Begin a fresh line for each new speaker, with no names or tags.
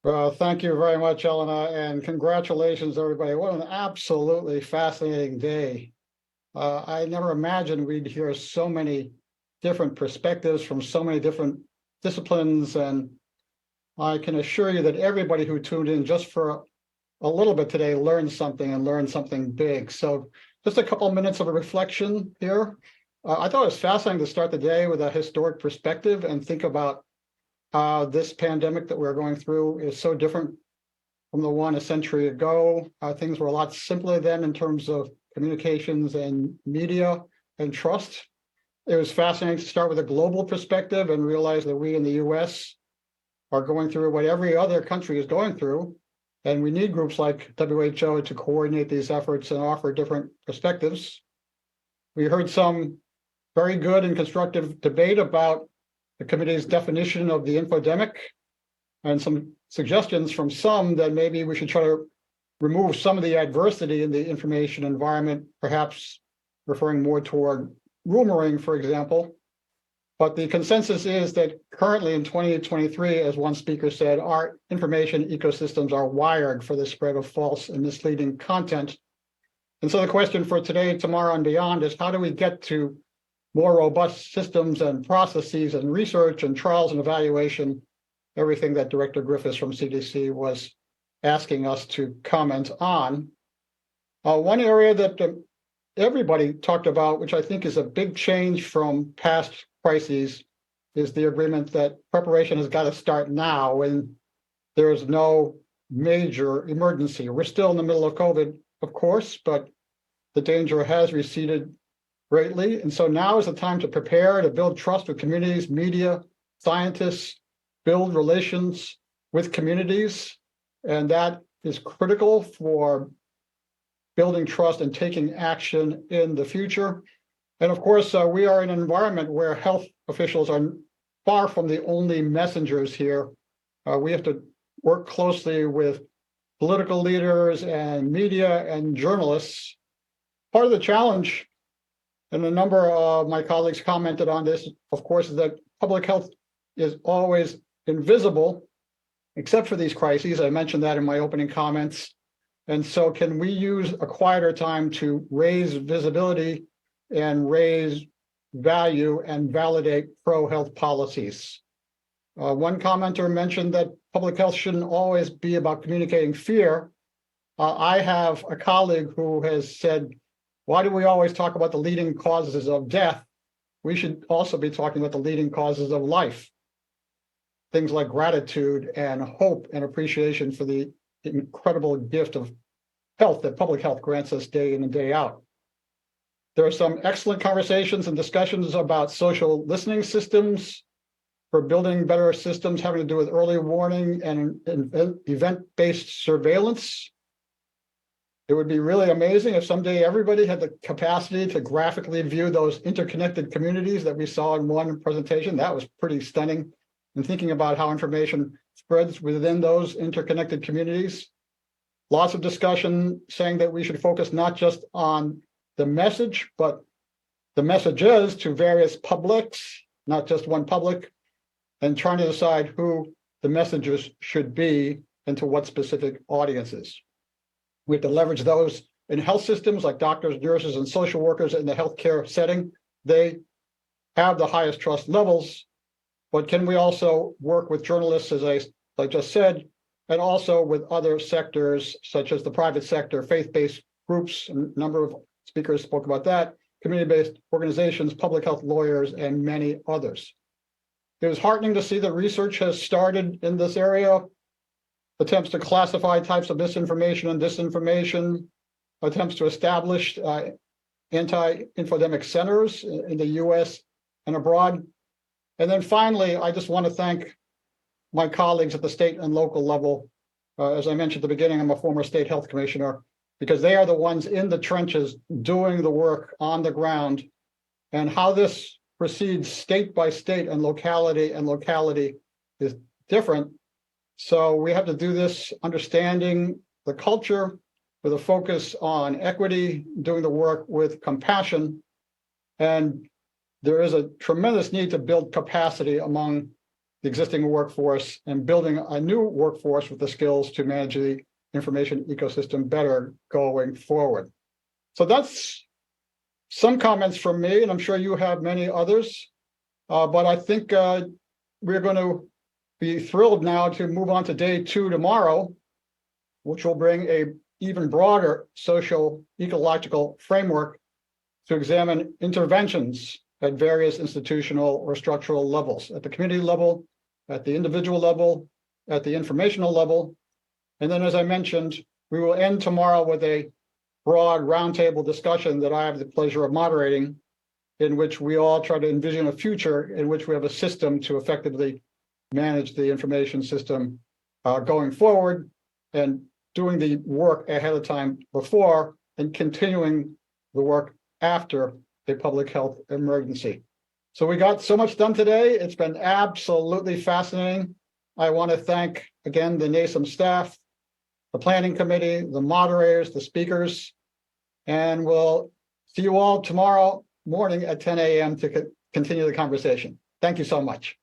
Well, thank you very much, Elena, and congratulations, everybody. What an absolutely fascinating day. I never imagined we'd hear so many different perspectives from so many different disciplines, and I can assure you that everybody who tuned in just for a little bit today learned something and learned something big. So just a couple of minutes of a reflection here. I thought it was fascinating to start the day with a historic perspective and think about how this pandemic that we're going through is so different from the one a century ago. Things were a lot simpler then in terms of communications and media and trust. It was fascinating to start with a global perspective and realize that we in the US are going through what every other country is going through. And we need groups like WHO to coordinate these efforts and offer different perspectives. We heard some very good and constructive debate about the committee's definition of the infodemic and some suggestions from some that maybe we should try to remove some of the adversity in the information environment, perhaps referring more toward rumoring, for example. But the consensus is that currently in 2023, as one speaker said, our information ecosystems are wired for the spread of false and misleading content. And so the question for today, tomorrow, and beyond is how do we get to more robust systems and processes and research and trials and evaluation, everything that Director Griffiths from CDC was asking us to comment on. One area that everybody talked about, which I think is a big change from past crises, is the agreement that preparation has got to start now when there is no major emergency. We're still in the middle of COVID, of course, but the danger has receded greatly. And so now is the time to prepare, to build trust with communities, media, scientists, build relations with communities. And that is critical for building trust and taking action in the future. And of course, we are in an environment where health officials are far from the only messengers here. We have to work closely with political leaders and media and journalists. Part of the challenge, and a number of my colleagues commented on this, of course, is that public health is always invisible, except for these crises. I mentioned that in my opening comments. And so can we use a quieter time to raise visibility and raise value and validate pro-health policies? One commenter mentioned that public health shouldn't always be about communicating fear. I have a colleague who has said, why do we always talk about the leading causes of death? We should also be talking about the leading causes of life. Things like gratitude and hope and appreciation for the incredible gift of health that public health grants us day in and day out. There are some excellent conversations and discussions about social listening systems for building better systems having to do with early warning and event-based surveillance. It would be really amazing if someday everybody had the capacity to graphically view those interconnected communities that we saw in one presentation. That was pretty stunning. And thinking about how information spreads within those interconnected communities. Lots of discussion saying that we should focus not just on the message, but the messages to various publics, not just one public, and trying to decide who the messengers should be and to what specific audiences. We have to leverage those in health systems like doctors, nurses, and social workers in the healthcare setting. They have the highest trust levels, but can we also work with journalists, as I just said, and also with other sectors such as the private sector, faith-based groups, and a number of speakers spoke about that, community-based organizations, public health lawyers, and many others. It was heartening to see that research has started in this area. Attempts to classify types of misinformation and disinformation, attempts to establish anti-infodemic centers in the US and abroad. And then finally, I just want to thank my colleagues at the state and local level. As I mentioned at the beginning, I'm a former state health commissioner, because they are the ones in the trenches doing the work on the ground. And how this proceeds state by state and locality is different. So we have to do this understanding the culture with a focus on equity, doing the work with compassion. And there is a tremendous need to build capacity among the existing workforce and building a new workforce with the skills to manage the information ecosystem better going forward. So that's some comments from me, and I'm sure you have many others. But I think we're going to be thrilled now to move on to day 2 tomorrow, which will bring a even broader social ecological framework to examine interventions at various institutional or structural levels, at the community level, at the individual level, at the informational level. And then, as I mentioned, we will end tomorrow with a broad roundtable discussion that I have the pleasure of moderating, in which we all try to envision a future in which we have a system to effectively manage the information system going forward, and doing the work ahead of time before and continuing the work after a public health emergency. So we got so much done today. It's been absolutely fascinating. I want to thank again the NASEM staff, the planning committee, the moderators, the speakers, and we'll see you all tomorrow morning at 10 a.m. to continue the conversation. Thank you so much.